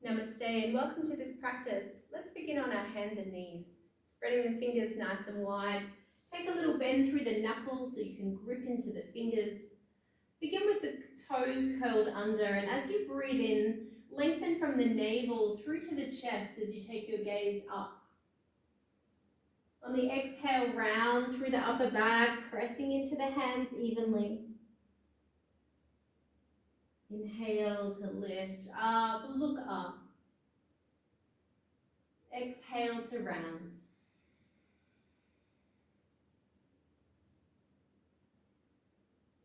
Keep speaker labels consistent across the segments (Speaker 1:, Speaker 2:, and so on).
Speaker 1: Namaste and welcome to this practice. Let's begin on our hands and knees, spreading the fingers nice and wide. Take a little bend through the knuckles so you can grip into the fingers. Begin with the toes curled under, and as you breathe in, lengthen from the navel through to the chest as you take your gaze up. On the exhale, round through the upper back, pressing into the hands evenly. Inhale to lift up, look up. Exhale to round.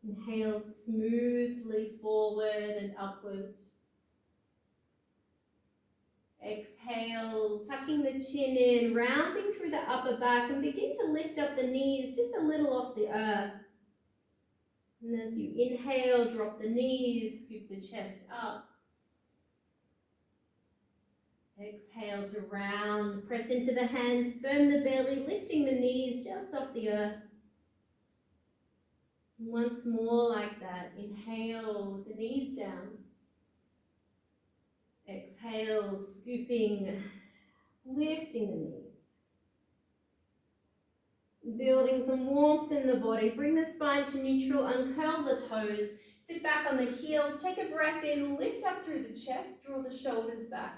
Speaker 1: Inhale smoothly forward and upward. Exhale, tucking the chin in, rounding through the upper back, and begin to lift up the knees just a little off the earth. And as you inhale, drop the knees, scoop the chest up. Exhale to round, press into the hands, firm the belly, lifting the knees just off the earth. Once more like that. Inhale, the knees down. Exhale, scooping, lifting the knees. Building some warmth in the body. Bring the spine to neutral, uncurl the toes. Sit back on the heels, take a breath in, lift up through the chest, draw the shoulders back.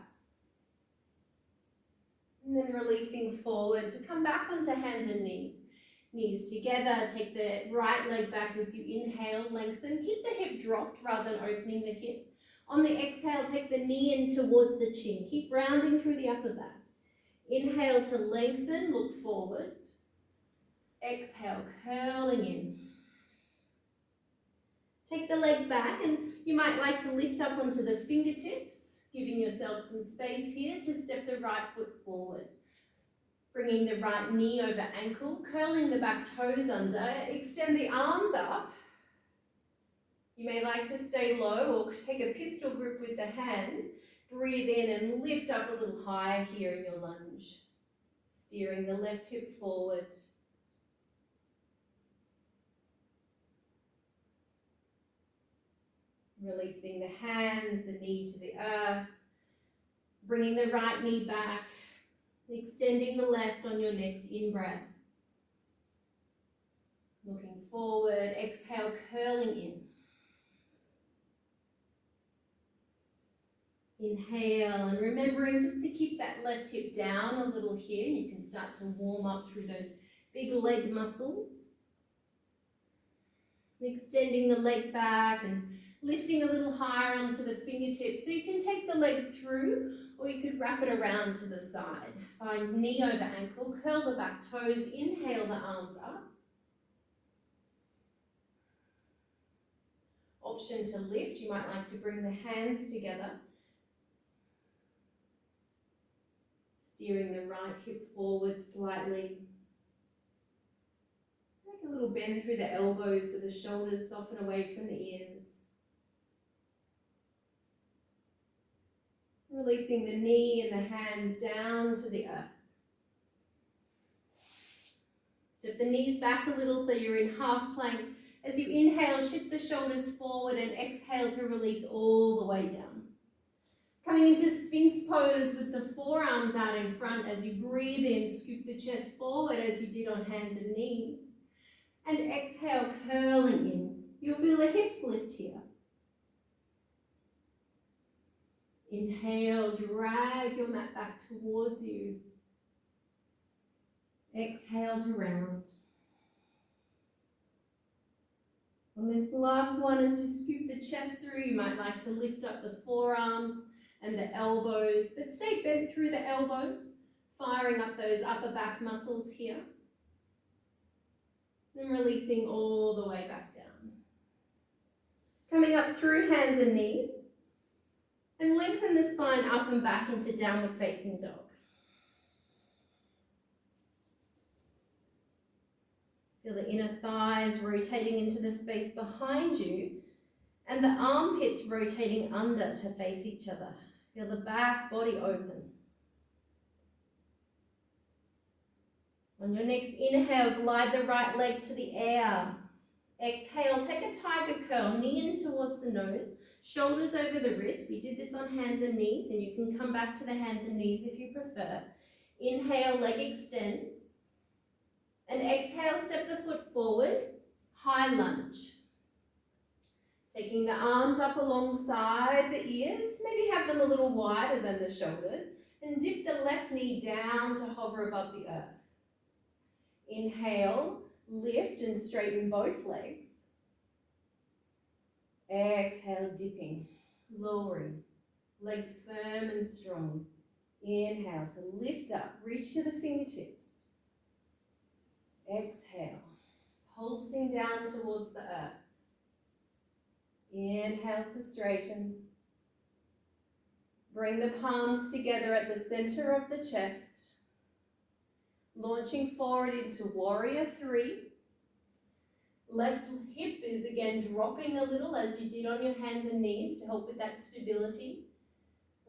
Speaker 1: And then releasing forward to come back onto hands and knees. Knees together, take the right leg back as you inhale, lengthen. Keep the hip dropped rather than opening the hip. On the exhale, take the knee in towards the chin. Keep rounding through the upper back. Inhale to lengthen, look forward. Exhale, curling in. Take the leg back, and you might like to lift up onto the fingertips, giving yourself some space here to step the right foot forward. Bringing the right knee over ankle, curling the back toes under, extend the arms up. You may like to stay low or take a pistol grip with the hands. Breathe in and lift up a little higher here in your lunge. Steering the left hip forward. Releasing the hands, the knee to the earth. Bringing the right knee back. Extending the left on your next in-breath. Looking forward, exhale, curling in. Inhale, and remembering just to keep that left hip down a little here. You can start to warm up through those big leg muscles. Extending the leg back and lifting a little higher onto the fingertips. So you can take the leg through, or you could wrap it around to the side. Find knee over ankle, curl the back toes, inhale the arms up. Option to lift, you might like to bring the hands together. Steering the right hip forward slightly. Make a little bend through the elbows so the shoulders soften away from the ears. Releasing the knee and the hands down to the earth. Step the knees back a little so you're in half plank. As you inhale, shift the shoulders forward and exhale to release all the way down. Coming into Sphinx pose with the forearms out in front. As you breathe in, scoop the chest forward as you did on hands and knees. And exhale, curling in. You'll feel the hips lift here. Inhale, drag your mat back towards you. Exhale to round. On this last one, as you scoop the chest through, you might like to lift up the forearms and the elbows, but stay bent through the elbows, firing up those upper back muscles here. And releasing all the way back down. Coming up through hands and knees. And lengthen the spine up and back into downward facing dog. Feel the inner thighs rotating into the space behind you and the armpits rotating under to face each other. Feel the back body open. On your next inhale, glide the right leg to the air. Exhale, take a tiger curl, knee in towards the nose. Shoulders over the wrist. We did this on hands and knees, and you can come back to the hands and knees if you prefer. Inhale, leg extends. And exhale, step the foot forward, high lunge. Taking the arms up alongside the ears, maybe have them a little wider than the shoulders, and dip the left knee down to hover above the earth. Inhale, lift and straighten both legs. Exhale, dipping, lowering, legs firm and strong. Inhale to lift up, reach to the fingertips. Exhale, pulsing down towards the earth. Inhale to straighten. Bring the palms together at the center of the chest. Launching forward into warrior three. Left hip is again dropping a little as you did on your hands and knees to help with that stability.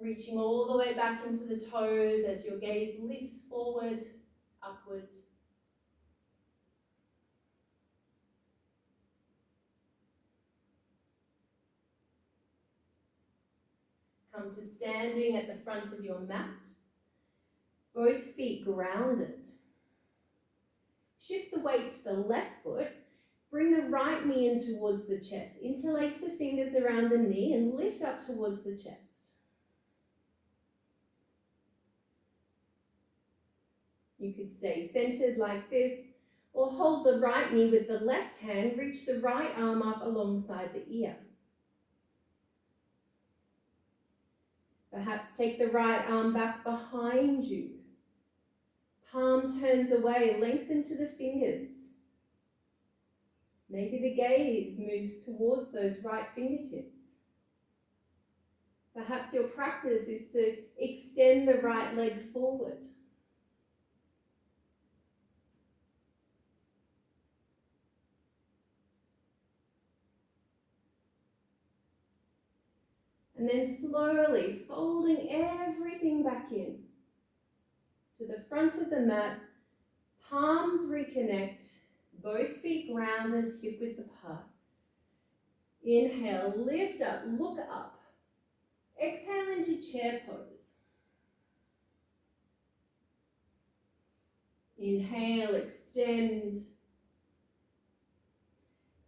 Speaker 1: Reaching all the way back into the toes as your gaze lifts forward, upward. Come to standing at the front of your mat. Both feet grounded. Shift the weight to the left foot. Bring the right knee in towards the chest. Interlace the fingers around the knee and lift up towards the chest. You could stay centered like this, or hold the right knee with the left hand. Reach the right arm up alongside the ear. Perhaps take the right arm back behind you. Palm turns away, lengthen to the fingers. Maybe the gaze moves towards those right fingertips. Perhaps your practice is to extend the right leg forward. And then slowly folding everything back in to the front of the mat, palms reconnect, both feet grounded, hip width apart. Inhale, lift up, look up. Exhale into chair pose. Inhale, extend.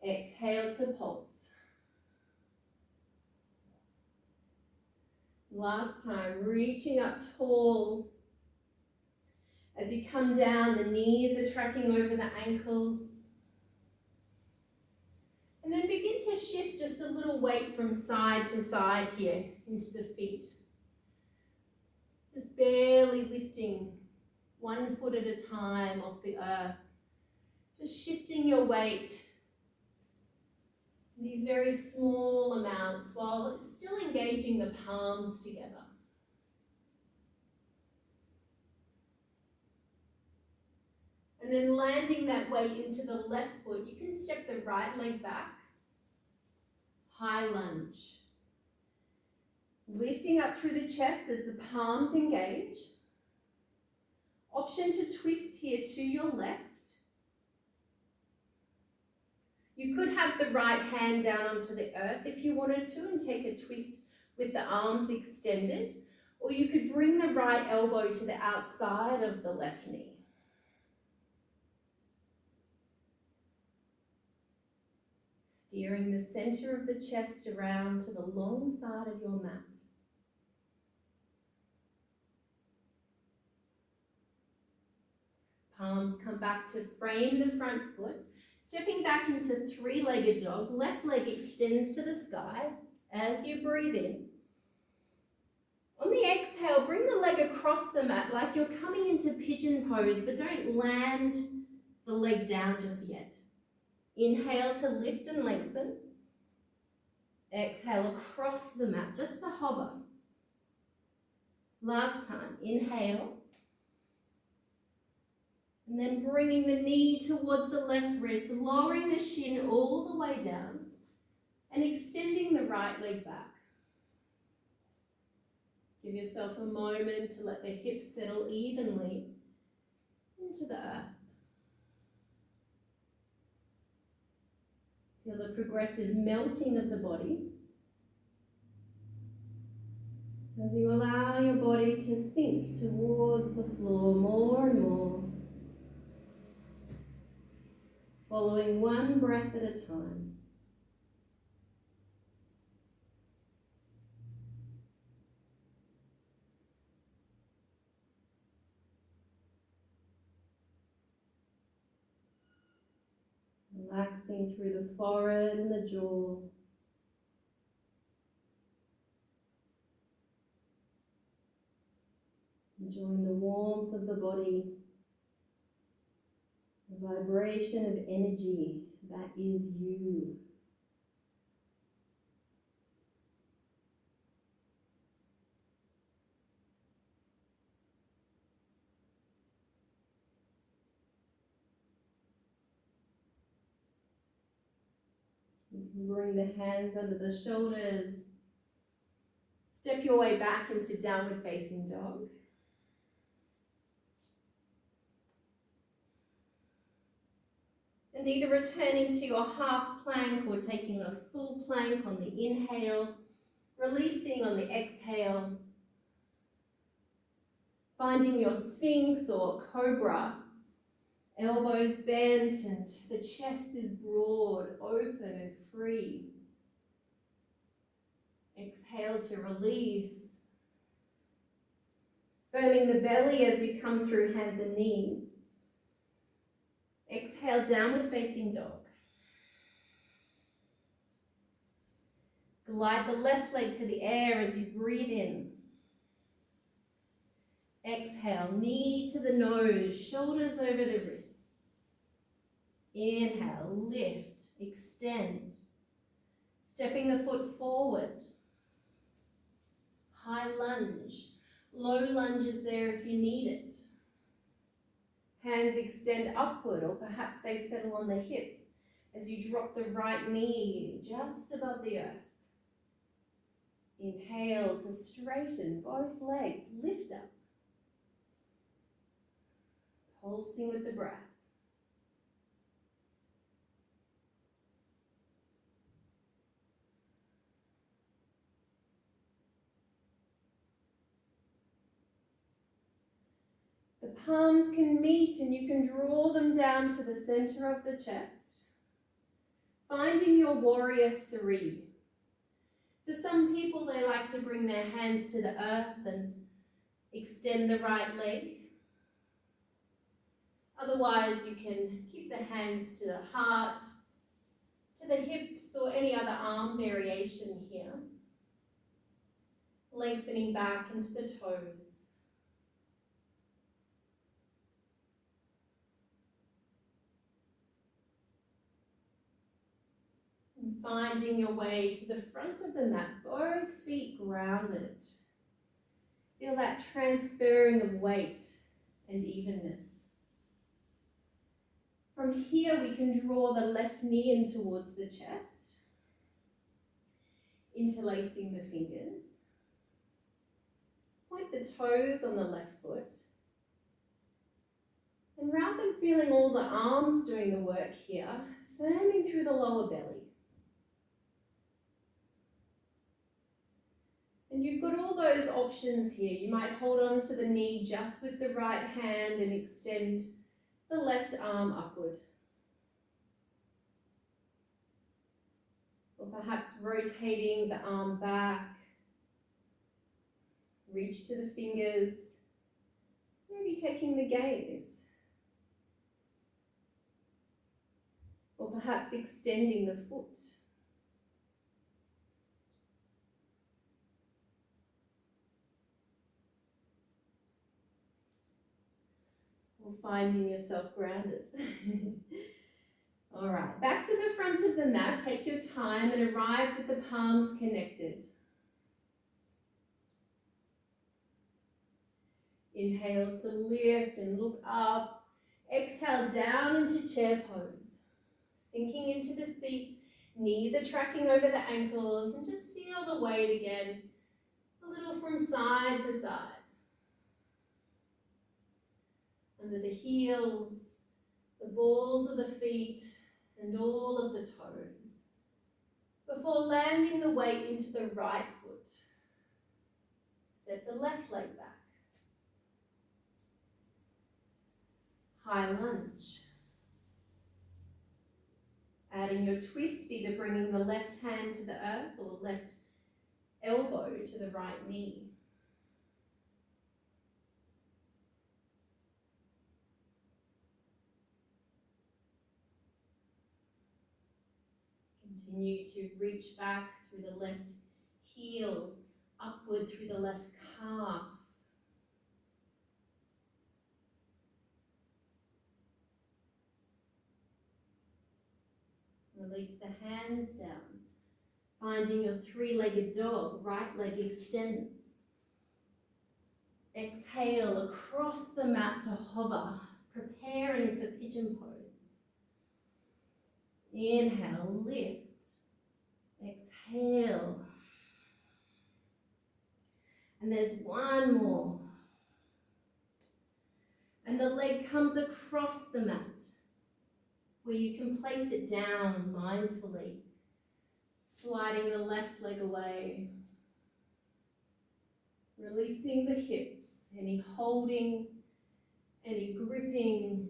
Speaker 1: Exhale to pulse. Last time, reaching up tall. As you come down, the knees are tracking over the ankles. And then begin to shift just a little weight from side to side here into the feet. Just barely lifting one foot at a time off the earth. Just shifting your weight in these very small amounts while still engaging the palms together. And then landing that weight into the left foot, you can step the right leg back. High lunge. Lifting up through the chest as the palms engage. Option to twist here to your left. You could have the right hand down onto the earth if you wanted to and take a twist with the arms extended, or you could bring the right elbow to the outside of the left knee. Steering the center of the chest around to the long side of your mat. Palms come back to frame the front foot. Stepping back into three-legged dog, left leg extends to the sky as you breathe in. On the exhale, bring the leg across the mat like you're coming into pigeon pose, but don't land the leg down just yet. Inhale to lift and lengthen. Exhale across the mat, just to hover. Last time, inhale. And then bringing the knee towards the left wrist, lowering the shin all the way down and extending the right leg back. Give yourself a moment to let the hips settle evenly into the earth. Feel the progressive melting of the body. As you allow your body to sink towards the floor more and more, following one breath at a time. Relaxing through the forehead and the jaw. Enjoying the warmth of the body, the vibration of energy that is you. You can bring the hands under the shoulders. Step your way back into downward facing dog. And either returning to your half plank or taking a full plank on the inhale, releasing on the exhale, finding your sphinx or cobra, elbows bent and the chest is broad, open and free. Exhale to release, firming the belly as you come through hands and knees. Exhale, downward facing dog. Glide the left leg to the air as you breathe in. Exhale, knee to the nose, shoulders over the wrists. Inhale, lift, extend. Stepping the foot forward. High lunge. Low lunge is there if you need it. Hands extend upward or perhaps they settle on the hips as you drop the right knee just above the earth. Inhale to straighten both legs, lift up. Pulsing with the breath. The palms can meet and you can draw them down to the center of the chest. Finding your warrior three. For some people, they like to bring their hands to the earth and extend the right leg. Otherwise, you can keep the hands to the heart, to the hips, or any other arm variation here. Lengthening back into the toes. And finding your way to the front of the mat, both feet grounded. Feel that transferring of weight and evenness. From here, we can draw the left knee in towards the chest, interlacing the fingers. Point the toes on the left foot. And rather than feeling all the arms doing the work here, firming through the lower belly. And you've got all those options here. You might hold on to the knee just with the right hand and extend the left arm upward. Or perhaps rotating the arm back. Reach to the fingers. Maybe taking the gaze. Or perhaps extending the foot. Or finding yourself grounded. All right, back to the front of the mat. Take your time and arrive with the palms connected. Inhale to lift and look up. Exhale down into chair pose. Sinking into the seat. Knees are tracking over the ankles and just feel the weight again. A little from side to side. Under the heels, the balls of the feet, and all of the toes. Before landing the weight into the right foot. the left leg back. High lunge. Adding your twist, either bringing the left hand to the earth or left elbow to the right knee. Continue to reach back through the left heel, upward through the left calf. Release the hands down, finding your three-legged dog, right leg extends. Exhale across the mat to hover, preparing for pigeon pose. Inhale, lift. Exhale. And there's one more. And the leg comes across the mat, where you can place it down mindfully, sliding the left leg away, releasing the hips, any holding, any gripping.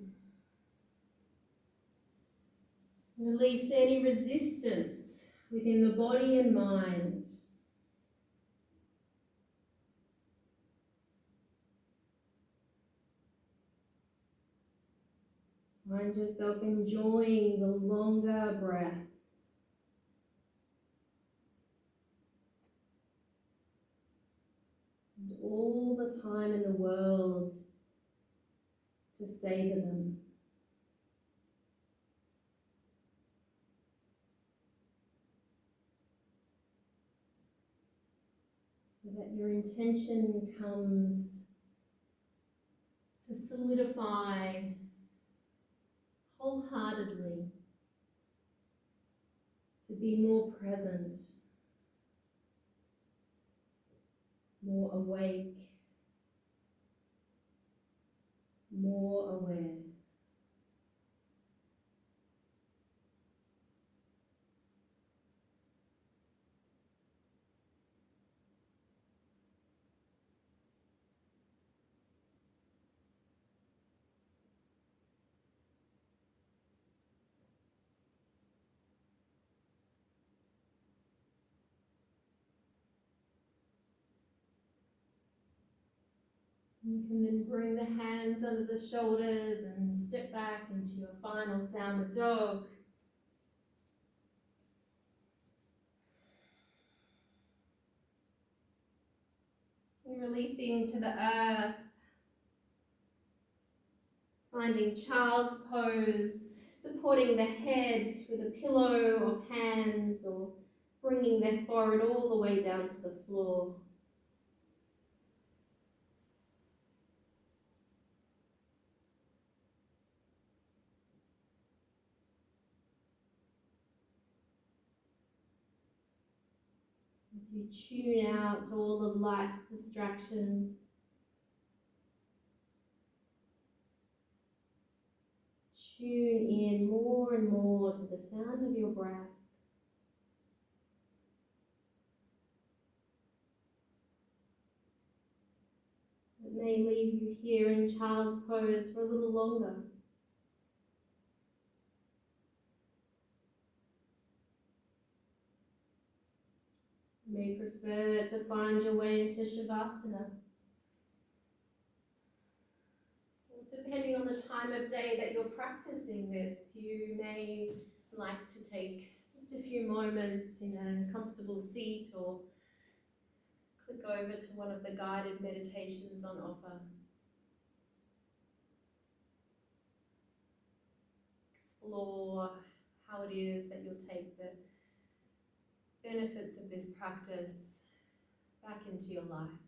Speaker 1: Release any resistance within the body and mind. Find yourself enjoying the longer breaths. And all the time in the world to savor them. So that your intention comes to solidify wholeheartedly, to be more present, more awake, more aware. You can then bring the hands under the shoulders and step back into your final downward dog. And releasing to the earth, finding child's pose, supporting the head with a pillow of hands or bringing their forehead all the way down to the floor. As you tune out all of life's distractions, tune in more and more to the sound of your breath. It may leave you here in child's pose for a little longer. You may prefer to find your way into Shavasana. Depending on the time of day that you're practicing this, you may like to take just a few moments in a comfortable seat or click over to one of the guided meditations on offer. Explore how it is that you'll take the benefits of this practice back into your life.